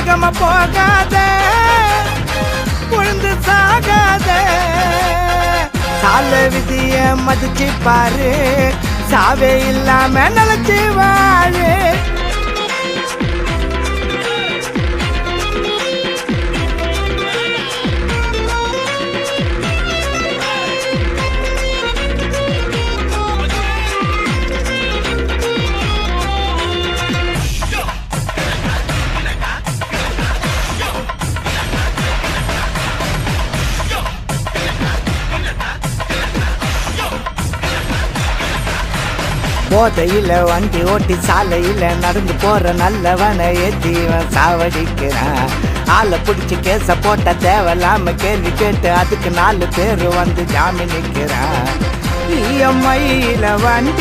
வேகமா போகாத, உழுந்து சாகாத. சால விதிய மதிச்சு பாரு, சாவே இல்லாம நினைச்சு வாழு. போதையில வண்டி ஓட்டி சாலையில நடந்து போற நல்லவனை ஏத்திவன் சாவடிக்கிறான். ஆளை பிடிச்சி கேச போட்ட தேவையில்லாம கேள்வி கேட்டு அதுக்கு 4 பேர் வந்து ஜாமீன் நிற்கிறான். இஎம்ஐல வண்டி